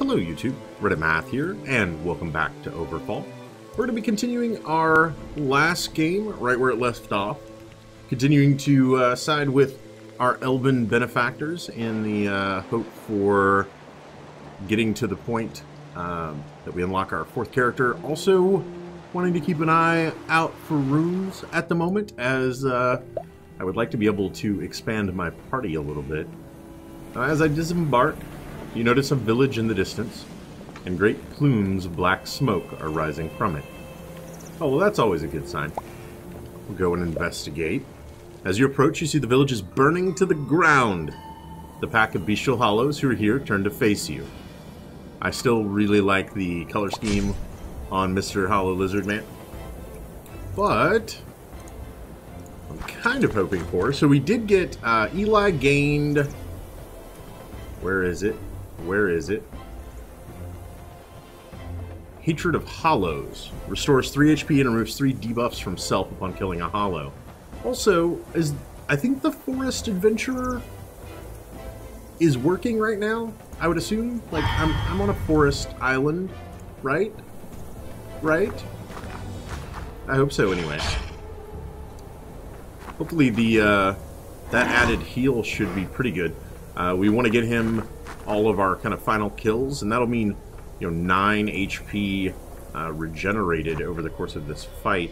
Hello YouTube, RedAtMath here, and welcome back to Overfall. We're going to be continuing our last game right where it left off. Continuing to side with our elven benefactors in the hope for getting to the point that we unlock our fourth character. Also wanting to keep an eye out for runes at the moment, as I would like to be able to expand my party a little bit. As I disembark, you notice a village in the distance, and great plumes of black smoke are rising from it. Oh, well, that's always a good sign. We'll go and investigate. As you approach, you see the village is burning to the ground. The pack of bestial hollows who are here turn to face you. I still really like the color scheme on Mr. Hollow Lizard Man. But I'm kind of hoping for... So we did get Eli gained... Where is it? Where is it? Hatred of Hollows. Restores 3 HP and removes 3 debuffs from self upon killing a hollow. Also, I think the Forest Adventurer is working right now, I would assume. Like, I'm on a forest island, right? Right? I hope so, anyway. Hopefully that added heal should be pretty good. We want to get him all of our kind of final kills, and that'll mean, 9 HP regenerated over the course of this fight,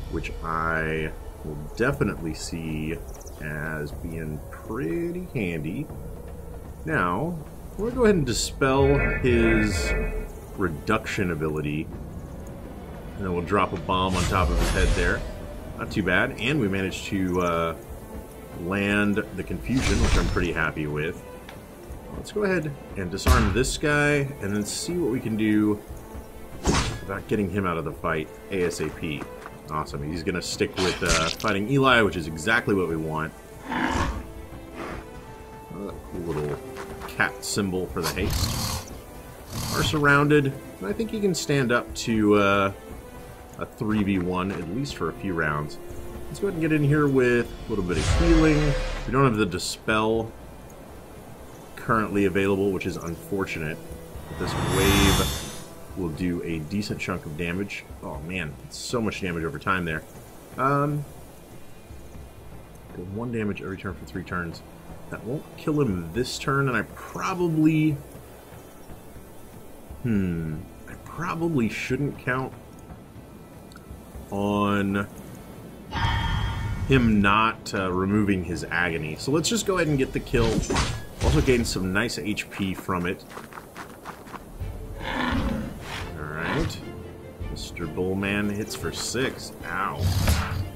which I will definitely see as being pretty handy. Now, we'll go ahead and dispel his reduction ability, and then we'll drop a bomb on top of his head there. Not too bad, and we managed to land the confusion, which I'm pretty happy with. Let's go ahead and disarm this guy, and then see what we can do about getting him out of the fight ASAP. Awesome. He's going to stick with fighting Eli, which is exactly what we want. Cool little cat symbol for the haste. Are surrounded, and I think he can stand up to a 3v1, at least for a few rounds. Let's go ahead and get in here with a little bit of healing. We don't have the Dispel currently available, which is unfortunate. But this wave will do a decent chunk of damage. Oh man, so much damage over time there. 1 damage every turn for 3 turns. That won't kill him this turn, and I probably shouldn't count on him not removing his agony. So let's just go ahead and get the kill. Also gain some nice HP from it. Alright. Mr. Bullman hits for 6. Ow.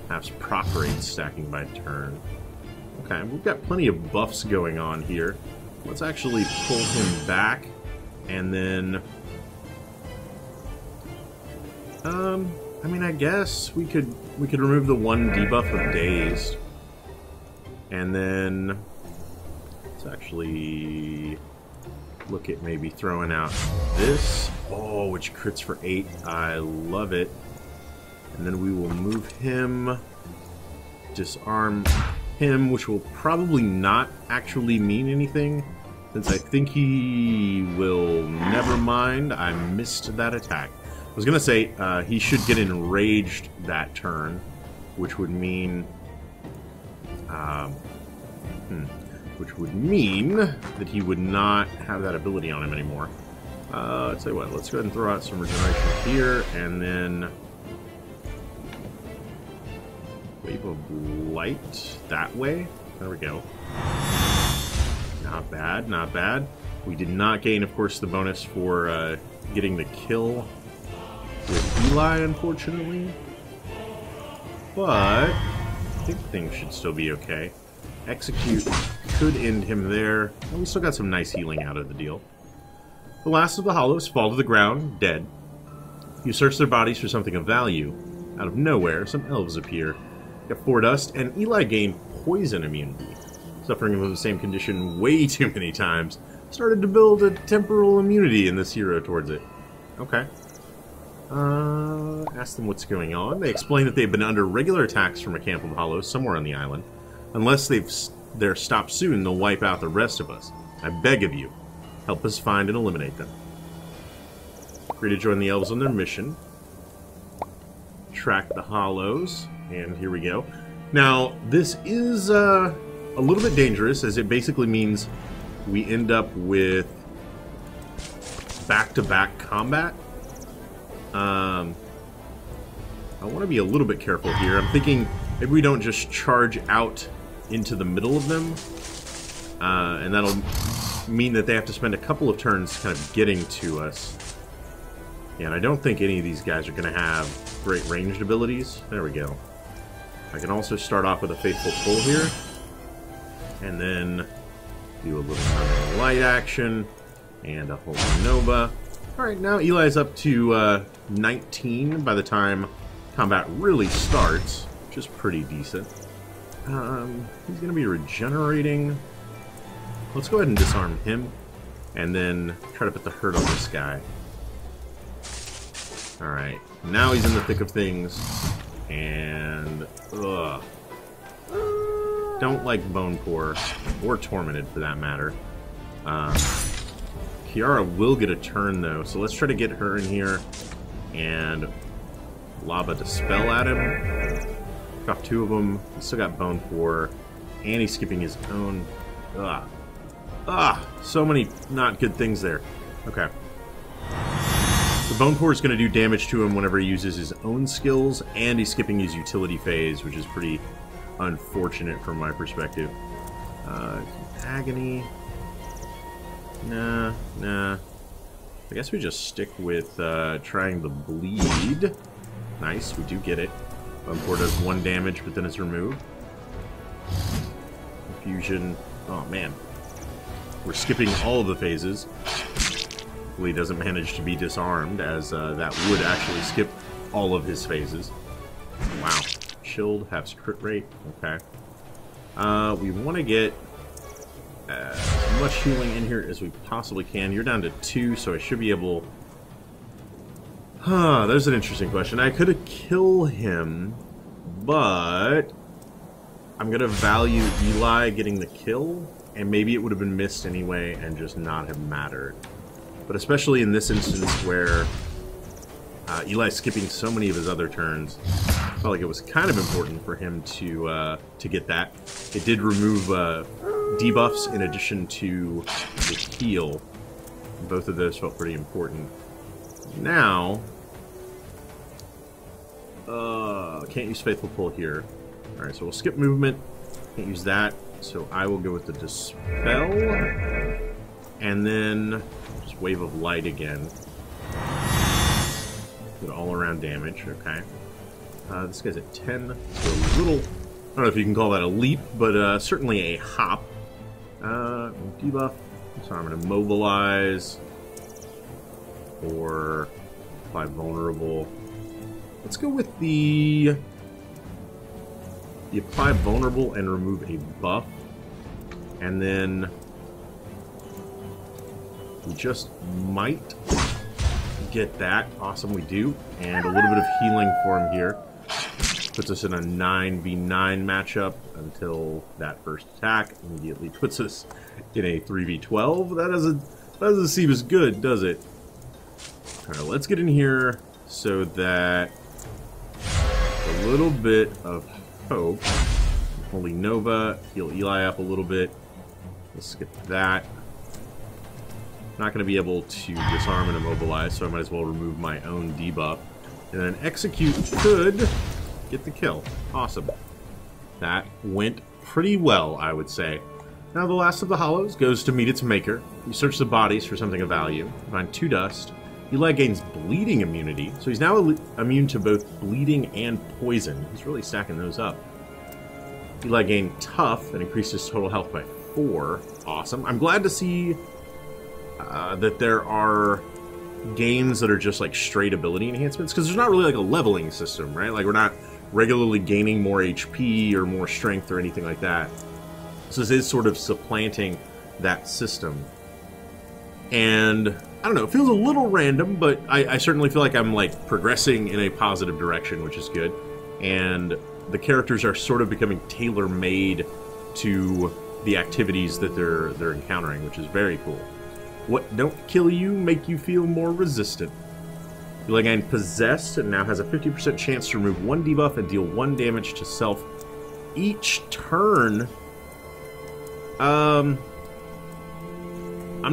Perhaps proc rate stacking by turn. Okay, we've got plenty of buffs going on here. Let's actually pull him back, and then... I mean, I guess we could remove the 1 debuff of Dazed. And then let's actually look at maybe throwing out this. Oh, which crits for 8. I love it. And then we will move him, disarm him, which will probably not actually mean anything, since I think he will... Never mind, I missed that attack. I was gonna say he should get enraged that turn, which would mean that he would not have that ability on him anymore. I'll tell you what, let's go ahead and throw out some regeneration here, and then wave of light that way. There we go. Not bad, not bad. We did not gain, of course, the bonus for getting the kill with Eli, unfortunately, but I think things should still be okay. Execute could end him there, and we still got some nice healing out of the deal. The last of the hollows fall to the ground, dead. You search their bodies for something of value. Out of nowhere, some elves appear. Get 4 dust, and Eli gained poison immunity. Suffering from the same condition way too many times, started to build a temporal immunity in this hero towards it. Okay. Ask them what's going on. They explain that they've been under regular attacks from a camp of hollows somewhere on the island. Unless they're stopped soon, they'll wipe out the rest of us. I beg of you, help us find and eliminate them. Free to join the elves on their mission. Track the hollows, and here we go. Now, this is a little bit dangerous, as it basically means we end up with back-to-back combat. I want to be a little bit careful here. I'm thinking maybe we don't just charge out into the middle of them, and that'll mean that they have to spend a couple of turns kind of getting to us. Yeah, and I don't think any of these guys are going to have great ranged abilities. There we go. I can also start off with a Faithful Pull here, and then do a little light action, and a Holy Nova. Alright, now Eli's up to 19 by the time combat really starts, which is pretty decent. He's going to be regenerating. Let's go ahead and disarm him, and then try to put the hurt on this guy. Alright, now he's in the thick of things, and ugh. Don't like Bone Pour, or Tormented for that matter. Kiara will get a turn though, so let's try to get her in here and Lava Dispel at him. Got two of them. He's still got Bone Pour, and he's skipping his own. So many not good things there. Okay. The Bone Pour is going to do damage to him whenever he uses his own skills, and he's skipping his utility phase, which is pretty unfortunate from my perspective. Agony. Nah. I guess we just stick with trying the bleed. Nice, we do get it. Bone Pour does 1 damage, but then it's removed. Confusion. Oh man. We're skipping all of the phases. Hopefully he doesn't manage to be disarmed, as that would actually skip all of his phases. Wow. Chilled, halves crit rate. Okay. We want to get as much healing in here as we possibly can. You're down to 2, so I should be able... there's an interesting question. I could have killed him, but I'm going to value Eli getting the kill, and maybe it would have been missed anyway and just not have mattered. But especially in this instance where Eli's skipping so many of his other turns, I felt like it was kind of important for him to get that. It did remove debuffs in addition to the heal. Both of those felt pretty important. Now, can't use Faithful Pull here. Alright, so we'll skip movement. Can't use that, so I will go with the Dispel. And then just Wave of Light again. Good all-around damage, okay. This guy's at 10, so a little... I don't know if you can call that a leap, but certainly a hop. Debuff. So I'm going to mobilize. Or apply vulnerable. Let's go with the apply vulnerable and remove a buff. And then we just might get that. Awesome, we do. And a little bit of healing for him here. Puts us in a 9v9 matchup until that first attack immediately puts us in a 3v12. That doesn't seem as good, does it? Alright, let's get in here so that a little bit of hope. Holy Nova, heal Eli up a little bit. Let's skip that. Not going to be able to disarm and immobilize, so I might as well remove my own debuff. And then Execute could get the kill. Awesome. That went pretty well, I would say. Now the last of the hollows goes to meet its maker. You search the bodies for something of value. Find 2 dust. Eli gains bleeding immunity, so he's now immune to both bleeding and poison. He's really stacking those up. Eli gained tough and increased his total health by 4. Awesome. I'm glad to see that there are gains that are just like straight ability enhancements, because there's not really like a leveling system, right? Like we're not regularly gaining more HP or more strength or anything like that. So this is sort of supplanting that system. And I don't know, it feels a little random, but I certainly feel like I'm like progressing in a positive direction, which is good. And the characters are sort of becoming tailor-made to the activities that they're encountering, which is very cool. What don't kill you make you feel more resistant. Again, possessed and now has a 50% chance to remove 1 debuff and deal 1 damage to self each turn. I'm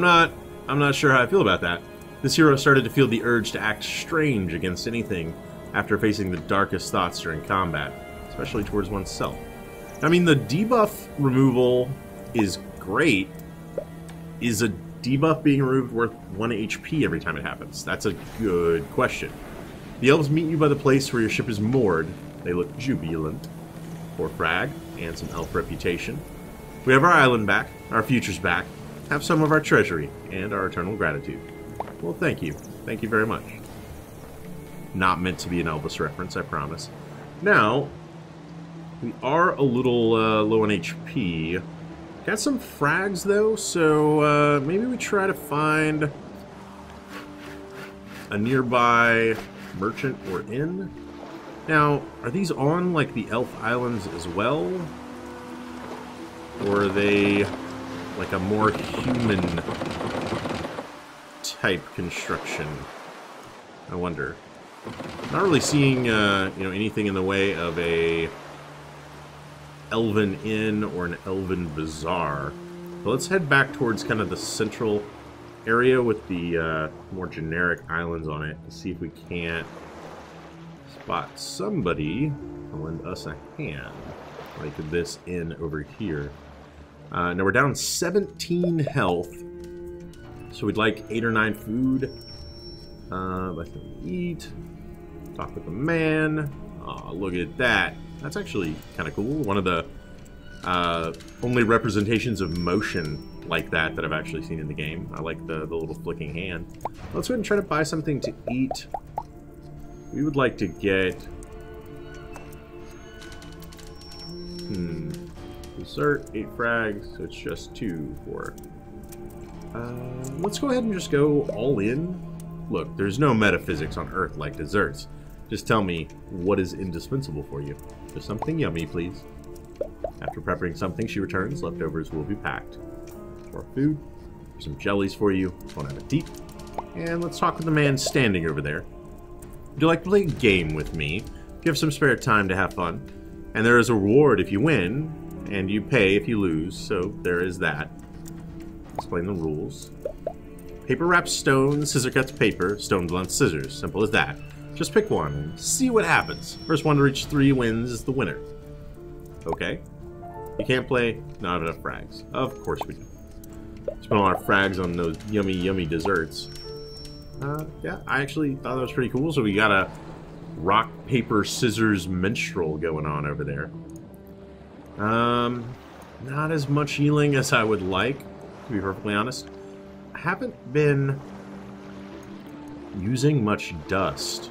not sure how I feel about that. This hero started to feel the urge to act strange against anything after facing the darkest thoughts during combat, especially towards oneself. I mean, the debuff removal is great. Is a debuff being removed worth 1 HP every time it happens? That's a good question. The elves meet you by the place where your ship is moored. They look jubilant. 4 frag, and some elf reputation. We have our island back, our futures back, have some of our treasury, and our eternal gratitude. Well, thank you. Thank you very much. Not meant to be an Elvis reference, I promise. Now, we are a little low on HP. Got some frags, though, so maybe we try to find a nearby merchant or inn. Now, are these on, like, the elf islands as well? Or are they, like, a more human type construction? I wonder. Not really seeing, you know, anything in the way of a elven inn or an elven bazaar. But let's head back towards kind of the central area with the more generic islands on it to see if we can't spot somebody to lend us a hand, like this inn over here. Now we're down 17 health, so we'd like 8 or 9 food. Let them eat. Talk with the man. Oh, look at that. That's actually kind of cool. One of the only representations of motion like that I've actually seen in the game. I like the little flicking hand. Let's go ahead and try to buy something to eat. We would like to get... Dessert, 8 frags, so it's just 2 for... let's go ahead and just go all in. Look, there's no metaphysics on Earth like desserts. Just tell me what is indispensable for you. Just something yummy, please. After preparing something, she returns. Leftovers will be packed. More food. Some jellies for you. Bon appetit. And let's talk with the man standing over there. Would you like to play a game with me? You have some spare time to have fun. And there is a reward if you win, and you pay if you lose, so there is that. Explain the rules. Paper wraps stone, scissor cuts paper, stone blunts scissors. Simple as that. Just pick one and see what happens. First one to reach 3 wins is the winner. Okay. You can't play? Not enough frags. Of course we do. Spent all our frags on those yummy, yummy desserts. Yeah, I actually thought that was pretty cool. So we got a rock, paper, scissors minstrel going on over there. Not as much healing as I would like, to be perfectly honest. I haven't been using much dust.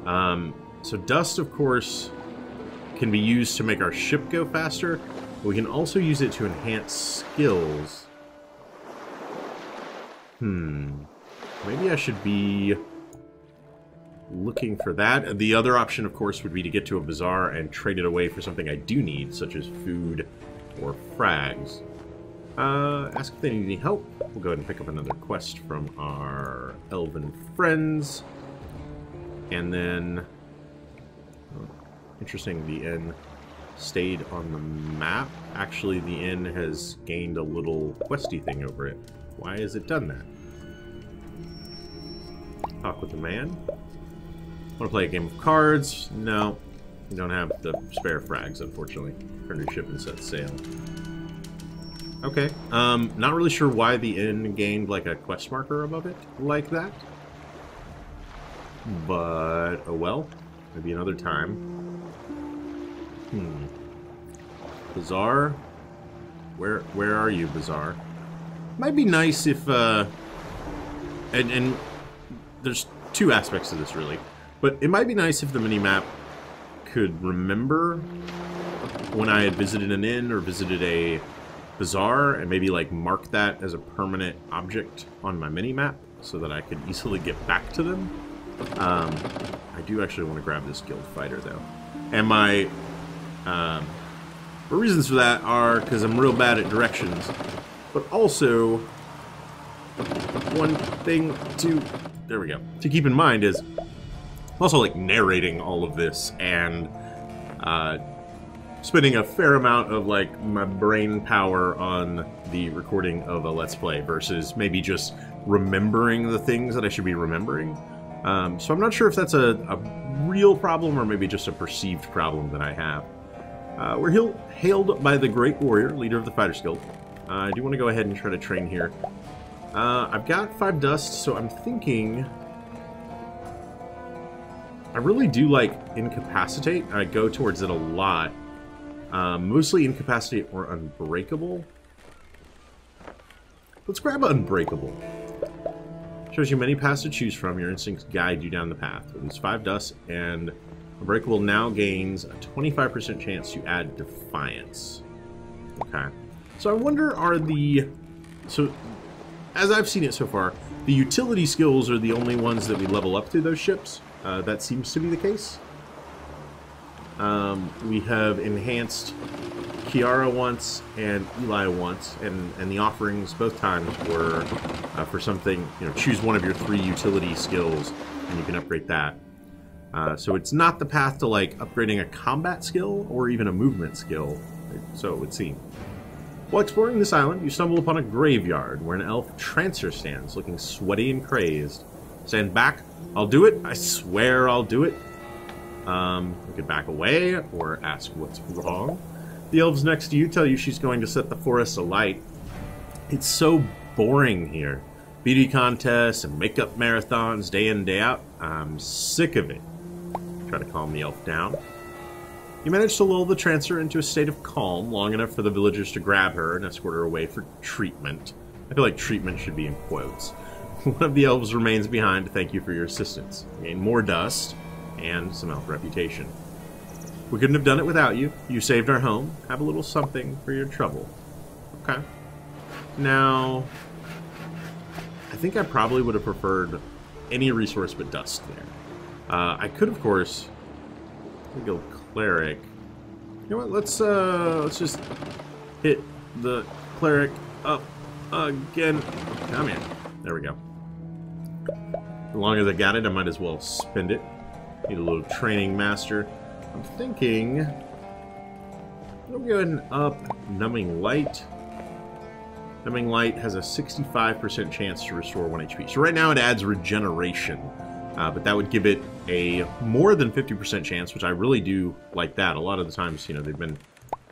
So dust, of course, can be used to make our ship go faster, but we can also use it to enhance skills. Maybe I should be looking for that. The other option, of course, would be to get to a bazaar and trade it away for something I do need, such as food or frags. Ask if they need any help. We'll go ahead and pick up another quest from our elven friends. And then... oh, interesting, the inn stayed on the map. Actually, the inn has gained a little questy thing over it. Why has it done that? Talk with the man. Want to play a game of cards? No. We don't have the spare frags, unfortunately. Turn your ship and set sail. Okay. Not really sure why the inn gained, like, a quest marker above it like that. But, oh well. Maybe another time. Bazaar? Where are you, Bazaar? Might be nice if, and there's 2 aspects to this, really. But it might be nice if the minimap could remember when I had visited an inn or visited a bazaar and maybe, like, mark that as a permanent object on my minimap so that I could easily get back to them. I do actually want to grab this guild fighter, though. And my reasons for that are because I'm real bad at directions. But also, one thing to... there we go. To keep in mind is, also like narrating all of this and spending a fair amount of like my brain power on the recording of a Let's Play versus maybe just remembering the things that I should be remembering. So I'm not sure if that's a real problem or maybe just a perceived problem that I have. We're hailed by the Great Warrior, leader of the Fighters Guild. I do want to go ahead and try to train here. I've got 5 dust, so I'm thinking... I really do like Incapacitate. I go towards it a lot. Mostly Incapacitate or Unbreakable. Let's grab Unbreakable. Shows you many paths to choose from. Your instincts guide you down the path. It loses 5 dust, and Unbreakable now gains a 25% chance to add Defiance. Okay. So I wonder, are the... So, as I've seen it so far, the utility skills are the only ones that we level up through those ships. That seems to be the case. We have enhanced Kiara once and Eli once, and the offerings both times were for something, you know, choose one of your 3 utility skills and you can upgrade that. So it's not the path to like upgrading a combat skill or even a movement skill, so it would seem. While exploring this island, you stumble upon a graveyard where an elf Trancer stands, looking sweaty and crazed. Stand back. I'll do it. I swear I'll do it. We could back away or ask what's wrong. The elves next to you tell you she's going to set the forest alight. It's so boring here. Beauty contests and makeup marathons day in, day out. I'm sick of it. Try to calm the elf down. You manage to lull the Trancer into a state of calm long enough for the villagers to grab her and escort her away for treatment. I feel like treatment should be in quotes. One of the elves remains behind to thank you for your assistance. You gain more dust and some elf reputation. We couldn't have done it without you. You saved our home. Have a little something for your trouble. Okay. Now, I think I probably would have preferred any resource but dust there. I could, of course, go cleric. You know what? Let's just hit the cleric up again. Come in. There we go. As long as I got it, I might as well spend it. Need a little training master. I'm thinking I'll go ahead and up Numbing Light. Numbing Light has a 65% chance to restore 1 HP. So right now it adds regeneration, but that would give it a more than 50% chance, which I really do like that. A lot of the times, you know, they've been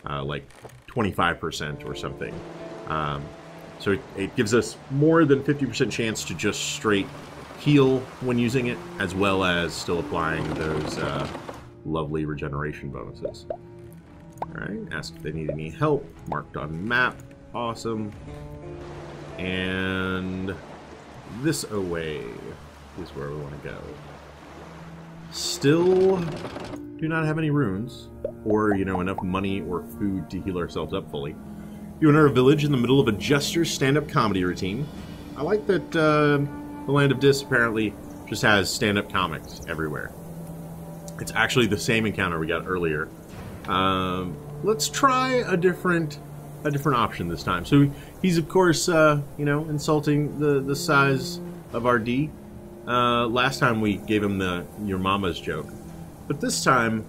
like 25% or something. So it gives us more than 50% chance to just straight heal when using it, as well as still applying those lovely regeneration bonuses. Alright, ask if they need any help. Marked on map. Awesome. And this away is where we want to go. Still do not have any runes, or, you know, enough money or food to heal ourselves up fully. You enter a village in the middle of a jester's stand-up comedy routine. I like that the Land of Dis apparently just has stand-up comics everywhere. It's actually the same encounter we got earlier. Let's try a different option this time. So he's, of course, you know, insulting the size of our D. Last time we gave him the "your mama's" joke, but this time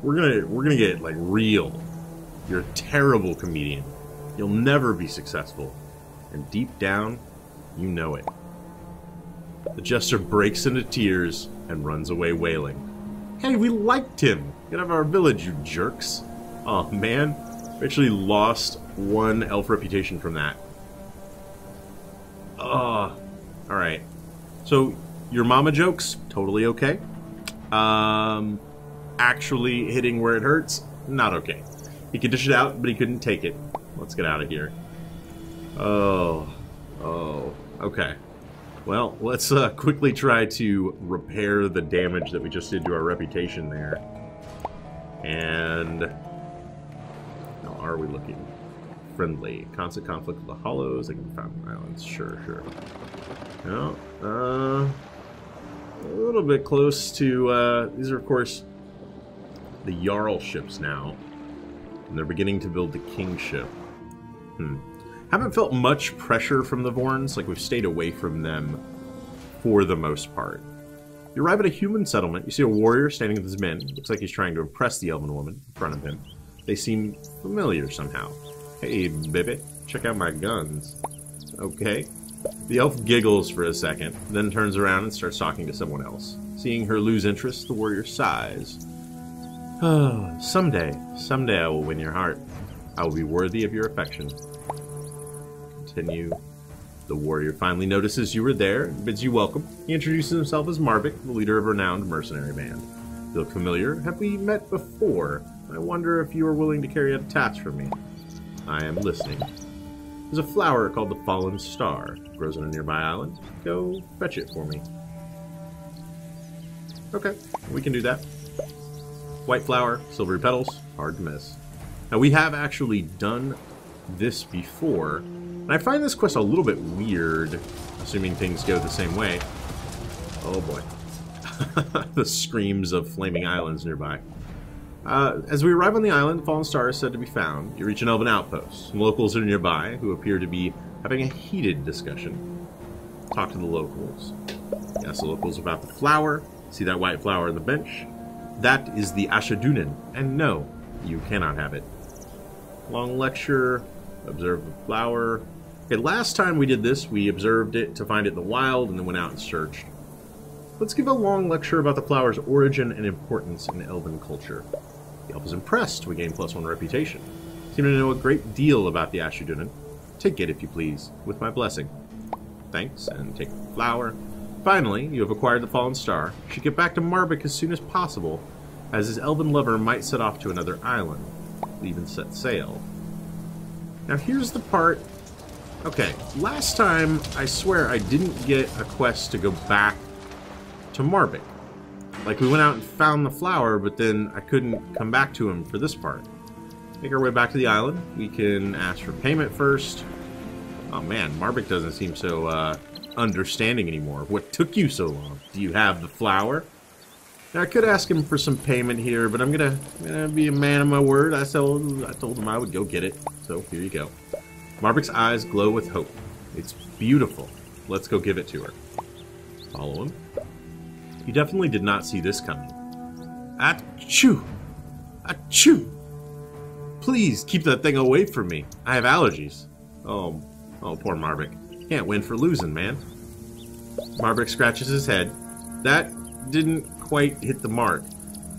we're gonna get like real. You're a terrible comedian. You'll never be successful, and deep down, you know it. The jester breaks into tears and runs away wailing. Hey, we liked him. Get out of our village, you jerks. Oh man, we actually lost 1 elf reputation from that. Alright. So, your mama jokes, totally okay. Actually hitting where it hurts, not okay. He could dish it out, but he couldn't take it. Let's get out of here. Oh, okay. Well, let's quickly try to repair the damage that we just did to our reputation there. And how are we looking? Friendly. Constant conflict with the Hollows. I can find islands. Sure. No, a little bit close to. These are, of course, the Jarl ships now, and they're beginning to build the King ship. Haven't felt much pressure from the Vorns. Like, we've stayed away from them for the most part. You arrive at a human settlement. You see a warrior standing with his men. Looks like he's trying to impress the elven woman in front of him. They seem familiar somehow. Hey, baby, check out my guns. Okay. The elf giggles for a second, then turns around and starts talking to someone else. Seeing her lose interest, the warrior sighs. Oh, someday I will win your heart. I will be worthy of your affection. Continue. The warrior finally notices you were there and bids you welcome. He introduces himself as Marvik, the leader of a renowned mercenary band. You look familiar. Have we met before? I wonder if you are willing to carry out a task for me. I am listening. There's a flower called the Fallen Star. It grows on a nearby island. Go fetch it for me. Okay, we can do that. White flower, silvery petals, hard to miss. Now we have actually done this before, and I find this quest a little bit weird, assuming things go the same way. Oh boy. The screams of flaming islands nearby. As we arrive on the island, the Fallen Star is said to be found. You reach an elven outpost. Some locals are nearby who appear to be having a heated discussion. Talk to the locals. Ask the locals about the flower. See that white flower on the bench? That is the Ashadunin, and no, you cannot have it. Long lecture. Observe the flower. Okay, last time we did this, we observed it to find it in the wild and then went out and searched. Let's give a long lecture about the flower's origin and importance in elven culture. The elf is impressed. We gain +1 reputation. Seem to know a great deal about the Ashadunin. Take it, if you please, with my blessing. Thanks, and take the flower. Finally, you have acquired the Fallen Star. You should get back to Marvik as soon as possible, as his elven lover might set off to another island. Leave and set sail. Now here's the part... Okay, last time, I swear I didn't get a quest to go back to Marvik. Like, we went out and found the flower, but then I couldn't come back to him for this part. Make our way back to the island. We can ask for payment first. Oh man, Marvik doesn't seem so understanding anymore. What took you so long? Do you have the flower? Now, I could ask him for some payment here, but I'm gonna be a man of my word. I told him I would go get it. So here you go. Marvik's eyes glow with hope. It's beautiful. Let's go give it to her. Follow him. You definitely did not see this coming. Achoo! Achoo! Please keep that thing away from me. I have allergies. Oh, poor Marvik. Can't win for losing, man. Marvik scratches his head. That didn't quite hit the mark.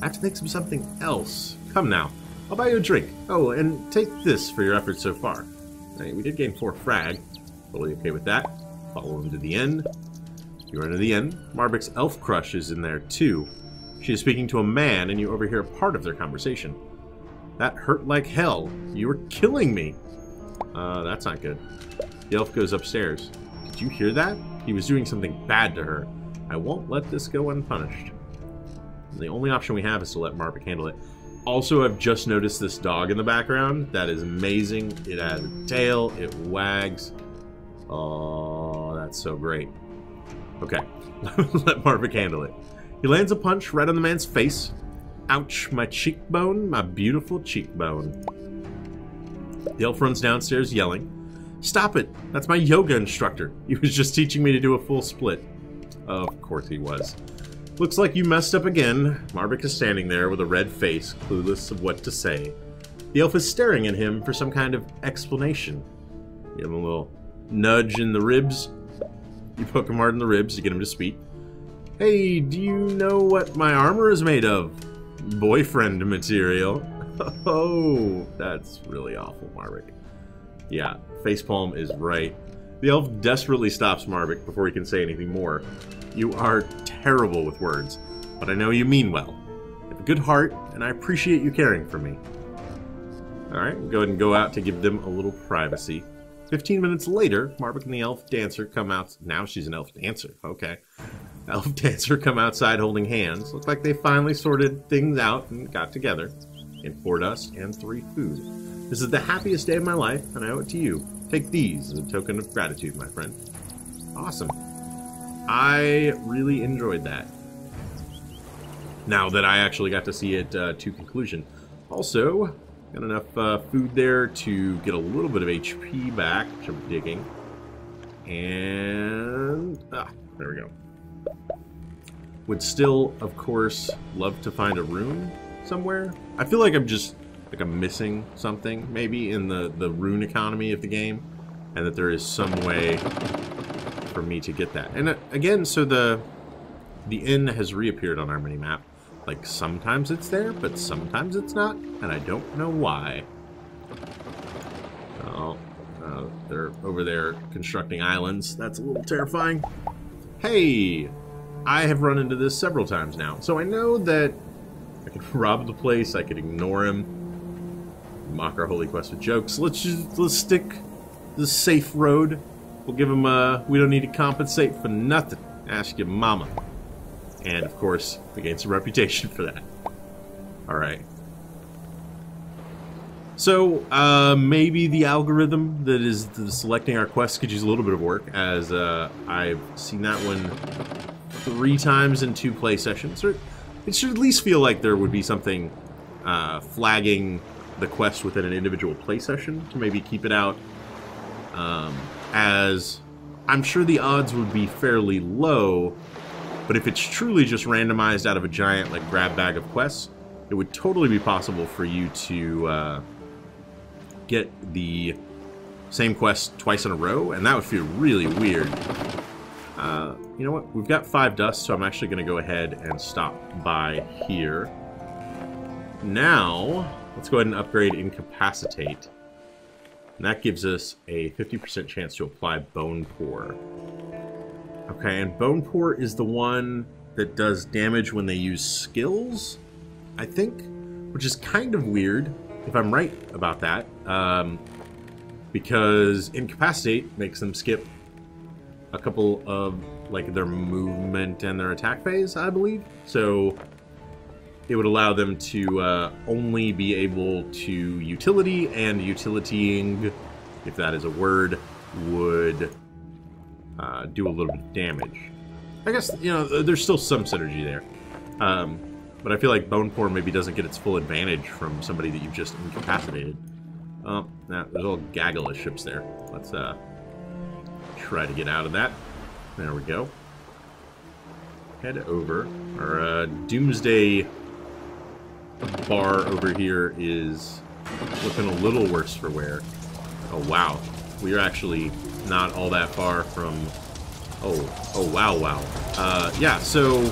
I have to think of something else. Come now. I'll buy you a drink. Oh, and take this for your efforts so far. Hey, we did gain 4 frag. Totally okay with that. Follow him to the end. You run to the end. Marvik's elf crush is in there too. She is speaking to a man, and you overhear part of their conversation. That hurt like hell. You were killing me. That's not good. The elf goes upstairs. Did you hear that? He was doing something bad to her. I won't let this go unpunished. And the only option we have is to let Marvik handle it. Also, I've just noticed this dog in the background. That is amazing. It has a tail. It wags. Oh, that's so great. Okay, let Marvik handle it. He lands a punch right on the man's face. Ouch, my cheekbone, my beautiful cheekbone. The elf runs downstairs yelling. Stop it, that's my yoga instructor. He was just teaching me to do a full split. Of course he was. Looks like you messed up again. Marvik is standing there with a red face, clueless of what to say. The elf is staring at him for some kind of explanation. Give him a little nudge in the ribs. You poke him hard in the ribs to get him to speak. Hey, do you know what my armor is made of? Boyfriend material. Oh, that's really awful, Marvik. Yeah, facepalm is right. The elf desperately stops Marvik before he can say anything more. You are terrible with words, but I know you mean well. You have a good heart, and I appreciate you caring for me. Alright, we'll go ahead and go out to give them a little privacy. 15 minutes later, Marvik and the elf dancer come out. Now she's an elf dancer. Okay. Elf dancer come outside holding hands. Look like they finally sorted things out and got together. In 4 dust and 3 food. This is the happiest day of my life, and I owe it to you. Take these as a token of gratitude, my friend. Awesome. I really enjoyed that. Now that I actually got to see it to conclusion. Also, got enough food there to get a little bit of HP back, which I'm digging. And... there we go. Would still, of course, love to find a rune somewhere. I feel like I'm missing something, maybe, in the rune economy of the game, and that there is some way for me to get that. And again, so the inn has reappeared on our mini-map. Like, sometimes it's there, but sometimes it's not, and I don't know why. Oh, they're over there constructing islands. That's a little terrifying. Hey! I have run into this several times now, so I know that I could rob the place, I could ignore him, mock our holy quest with jokes. Let's stick the safe road. We'll give him we don't need to compensate for nothing. Ask your mama. And of course, we gain some reputation for that. Alright. So, maybe the algorithm that is selecting our quests could use a little bit of work, as I've seen that one 3 times in 2 play sessions. Or it should at least feel like there would be something flagging the quest within an individual play session to maybe keep it out, as I'm sure the odds would be fairly low, but if it's truly just randomized out of a giant like grab bag of quests, it would totally be possible for you to get the same quest twice in a row, and that would feel really weird. You know what? We've got 5 dust, so I'm actually going to go ahead and stop by here. Now, let's go ahead and upgrade Incapacitate. And that gives us a 50% chance to apply Bone Pour. Okay, and Bone Pour is the one that does damage when they use skills, I think, which is kind of weird, if I'm right about that, because Incapacitate makes them skip a couple of, like, their movement and their attack phase, I believe. So it would allow them to only be able to utility, and utilitying, if that is a word, would do a little bit of damage. I guess, you know, there's still some synergy there. But I feel like Bone Pour maybe doesn't get its full advantage from somebody that you've just incapacitated. Oh, nah, there's a little gaggle of ships there. Let's try to get out of that. There we go. Head over. Our Doomsday bar over here is looking a little worse for wear. Oh, wow. We are actually not all that far from... Oh, wow. Yeah, so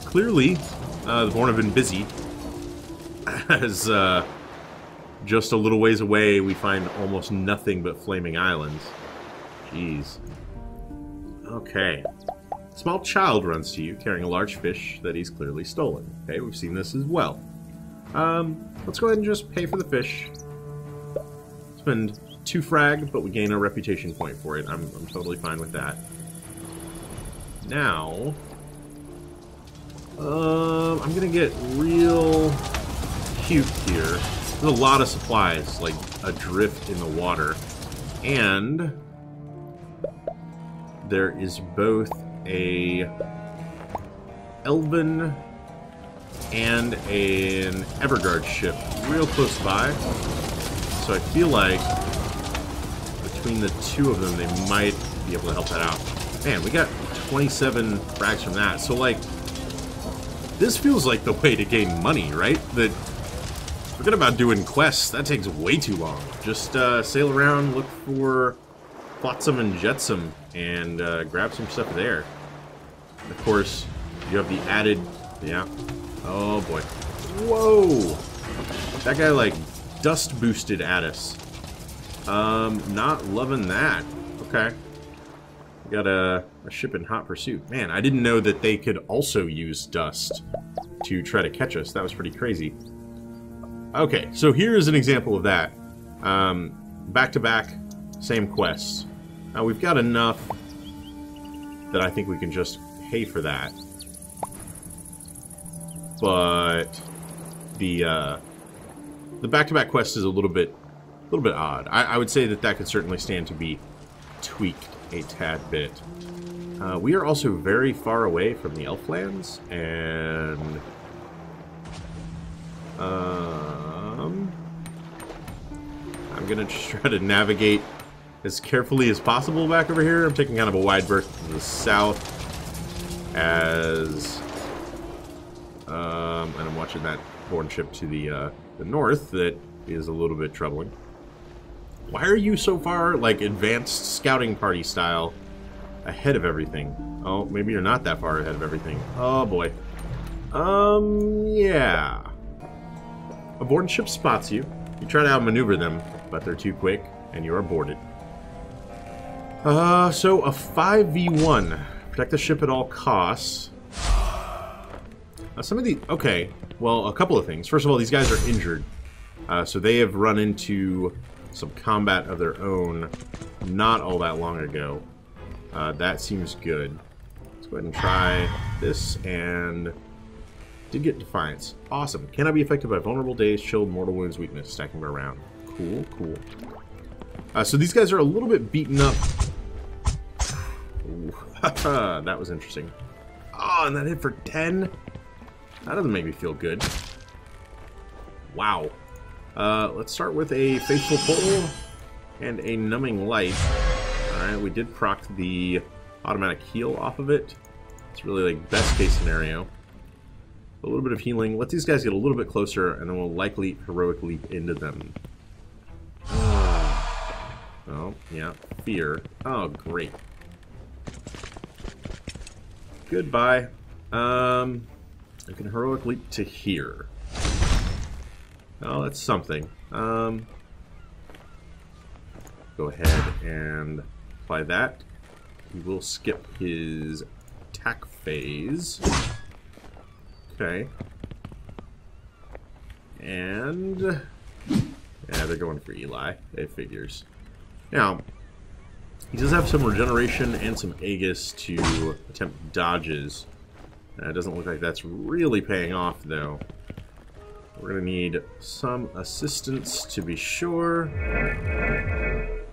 clearly the Born have been busy, as just a little ways away we find almost nothing but flaming islands. Jeez. Okay. Small child runs to you, carrying a large fish that he's clearly stolen. Okay, we've seen this as well. Let's go ahead and just pay for the fish. Spend 2 frag, but we gain a reputation point for it. I'm totally fine with that. Now, I'm gonna get real cute here. There's a lot of supplies, like, adrift in the water. And there is both a Elven and an Everguard ship real close by. So I feel like between the 2 of them, they might be able to help that out. Man, we got 27 frags from that. So, like, this feels like the way to gain money, right? That, forget about doing quests. That takes way too long. Just sail around, look for Flotsam and Jetsam, and grab some stuff there. And of course, you have the added... Yeah. Oh, boy. Whoa! That guy, like, dust boosted at us. Not loving that. Okay. We got a ship in hot pursuit. Man, I didn't know that they could also use dust to try to catch us. That was pretty crazy. Okay, so here is an example of that. Back-to-back, same quests. Now, we've got enough that I think we can just pay for that. But the back-to-back quest is a little bit odd. I would say that could certainly stand to be tweaked a tad bit. We are also very far away from the Elflands, and I'm gonna just try to navigate as carefully as possible back over here. I'm taking kind of a wide berth to the south, as And I'm watching that bourne ship to the north that is a little bit troubling. Why are you so far, like, advanced scouting party style ahead of everything? Oh, maybe you're not that far ahead of everything. Oh, boy. Yeah. A bourne ship spots you. You try to outmaneuver them, but they're too quick, and you are boarded. So a 5v1. Protect the ship at all costs. Some of the... Okay, well, a couple of things. First of all, these guys are injured. So they have run into some combat of their own not all that long ago. That seems good. Let's go ahead and try this, and... Did get Defiance. Awesome. Cannot be affected by vulnerable days, chilled, mortal wounds, weakness. Stacking by round. Cool, cool. So these guys are a little bit beaten up. Ooh, that was interesting. Oh, and that hit for 10? That doesn't make me feel good. Wow. Let's start with a Faithful Pull and a Numbing Light. Alright, we did proc the automatic heal off of it. It's really like best case scenario. A little bit of healing. Let these guys get a little bit closer, and then we'll likely heroic leap into them. Oh, yeah. Fear. Oh, great. Goodbye. I can heroic leap to here. Oh, that's something. Go ahead and apply that. We will skip his attack phase. Okay. And... yeah, they're going for Eli. It figures. Now, he does have some regeneration and some Aegis to attempt dodges. It doesn't look like that's really paying off, though. We're going to need some assistance to be sure.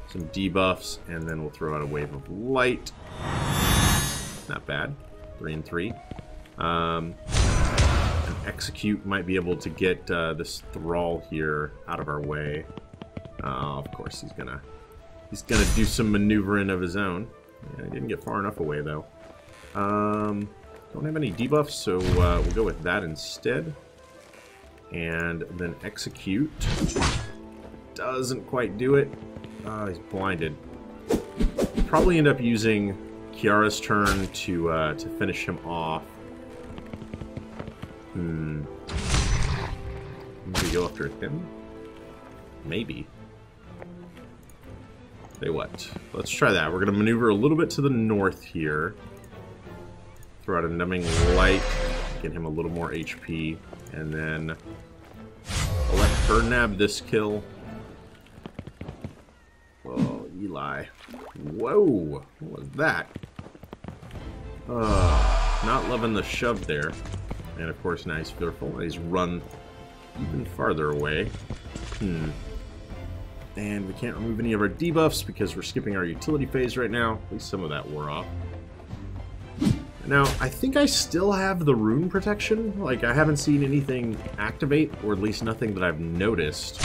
Some debuffs, and then we'll throw out a wave of light. Not bad. 3 and 3. An execute might be able to get this thrall here out of our way. Of course, he's gonna do some maneuvering of his own. Yeah, he didn't get far enough away though. Don't have any debuffs, so we'll go with that instead. And then execute. Doesn't quite do it. He's blinded. Probably end up using Kiara's turn to finish him off. Maybe go after him? Maybe. Say what? Let's try that. We're going to maneuver a little bit to the north here. Throw out a Numbing Light. Get him a little more HP. And then I'll let her nab this kill. Oh, Eli. Whoa! What was that? Not loving the shove there. And of course now he's fearful. He's run even farther away. And we can't remove any of our debuffs because we're skipping our utility phase right now. At least some of that wore off. Now, I think I still have the rune protection. Like, I haven't seen anything activate, or at least nothing that I've noticed.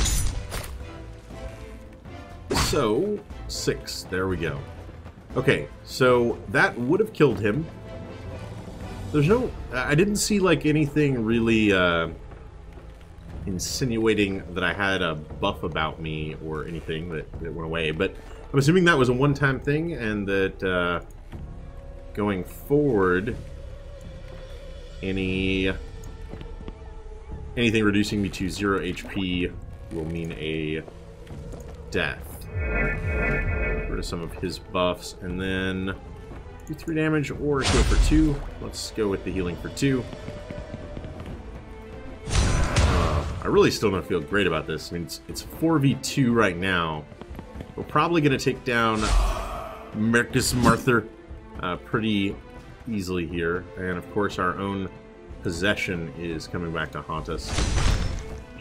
So, 6. There we go. Okay, so that would have killed him. There's no... I didn't see, like, anything really insinuating that I had a buff about me or anything that went away. But I'm assuming that was a one-time thing, and that going forward, anything reducing me to 0 HP will mean a death. Get rid of some of his buffs, and then... do 3 damage or heal for 2. Let's go with the healing for 2. I really still don't feel great about this. I mean, it's 4v2 right now. We're probably going to take down Marcus Marther pretty easily here. And of course our own possession is coming back to haunt us.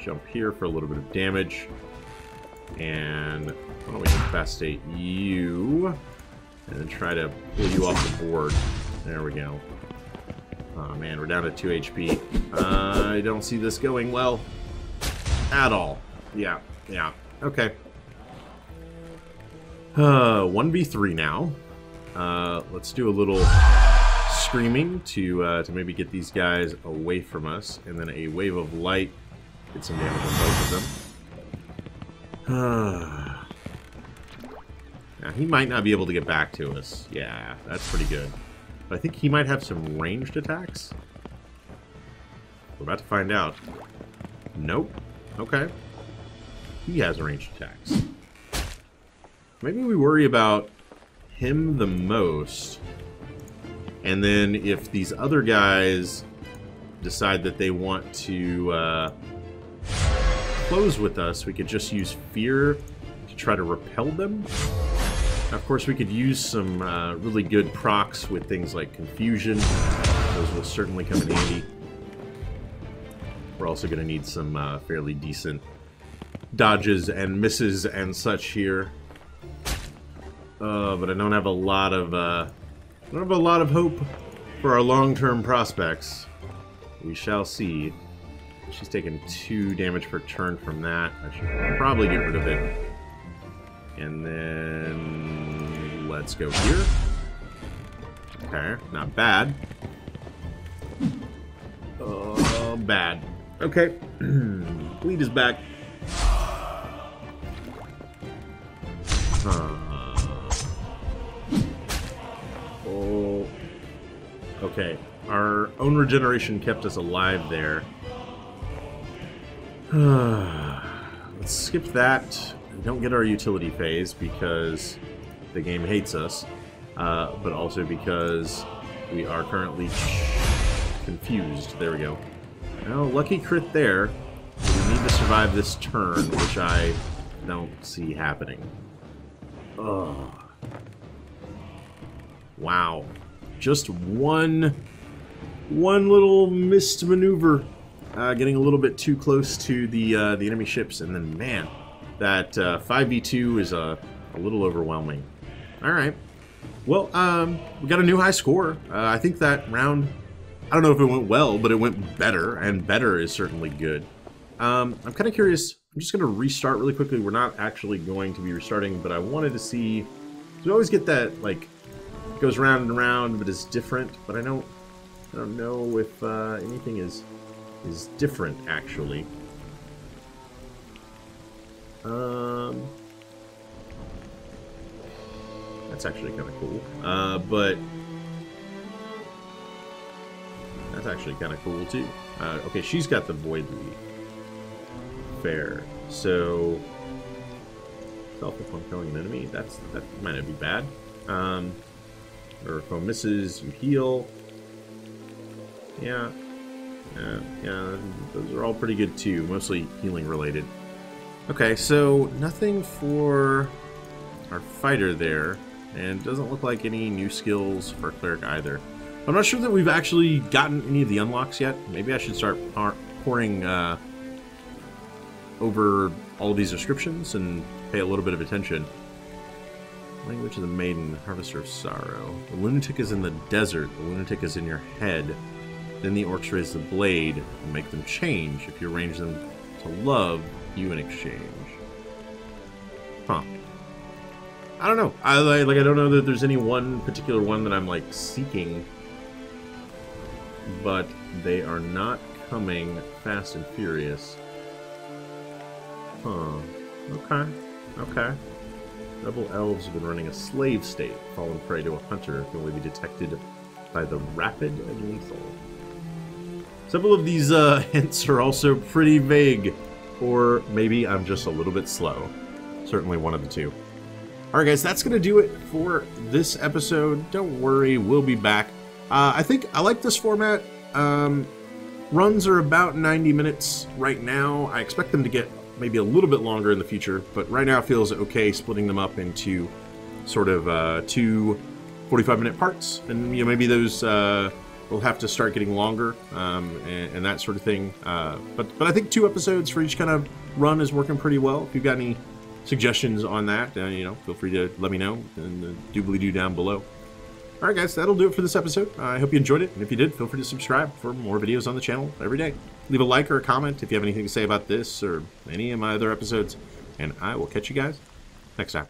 Jump here for a little bit of damage. And why don't we incapacitate you? And then try to pull you off the board. There we go. Oh man, we're down to 2 HP. I don't see this going well. At all. Yeah. Okay. 1v3 now. Let's do a little screaming to maybe get these guys away from us, and then a wave of light. Get some damage on both of them. Now, he might not be able to get back to us. Yeah, that's pretty good. But I think he might have some ranged attacks. We're about to find out. Nope. Okay. He has ranged attacks. Maybe we worry about him the most. And then if these other guys decide that they want to close with us, we could just use fear to try to repel them. Of course, we could use some really good procs with things like confusion. Those will certainly come in handy. We're also going to need some fairly decent dodges and misses and such here. But I don't have a lot of hope for our long-term prospects. We shall see. She's taking 2 damage per turn from that. I should probably get rid of it. And then let's go here. Okay, not bad. Bad. Okay. Bleed is back. Oh. Okay. Our own regeneration kept us alive there. Let's skip that. We don't get our utility phase because the game hates us, but also because we are currently confused. There we go. Well, lucky crit there. We need to survive this turn, which I don't see happening. Ugh. Wow. Just one little missed maneuver. Getting a little bit too close to the enemy ships, and then, man, that 5v2 is a little overwhelming. Alright. Well, we got a new high score. I think that round, I don't know if it went well, but it went better, and better is certainly good. I'm kind of curious. I'm just going to restart really quickly. We're not actually going to be restarting, but I wanted to see. We always get that, like, it goes round and round, but it's different. But I don't know if anything is different, actually. That's actually kind of cool. But that's actually kind of cool too. Okay, she's got the void lead. Fair. So self upon killing an enemy. That might not be bad. Or if one misses, you heal. Yeah. Yeah, those are all pretty good too. Mostly healing related. Okay, so nothing for our fighter there, and doesn't look like any new skills for cleric either. I'm not sure that we've actually gotten any of the unlocks yet. Maybe I should start pouring over all of these descriptions and pay a little bit of attention. Language of the Maiden, Harvester of Sorrow. The lunatic is in the desert. The lunatic is in your head. Then the orcs raise the blade and make them change. If you arrange them to love you in exchange. Huh. I don't know. I don't know that there's any one particular one that I'm like seeking, but they are not coming fast and furious. Huh. Okay. Okay. Rebel elves have been running a slave state, fallen prey to a hunter, can only be detected by the rapid and lethal. Several of these hints are also pretty vague, or maybe I'm just a little bit slow. Certainly one of the two. Alright guys, that's going to do it for this episode. Don't worry, we'll be back. I think I like this format. Runs are about 90 minutes right now. I expect them to get maybe a little bit longer in the future, but right now it feels okay splitting them up into sort of 2 45-minute parts. And you know, maybe those will have to start getting longer and that sort of thing. But I think 2 episodes for each kind of run is working pretty well. If you've got any suggestions on that, you know, feel free to let me know in the doobly-doo down below. Alright guys, that'll do it for this episode. I hope you enjoyed it, and if you did, feel free to subscribe for more videos on the channel every day. Leave a like or a comment if you have anything to say about this or any of my other episodes, and I will catch you guys next time.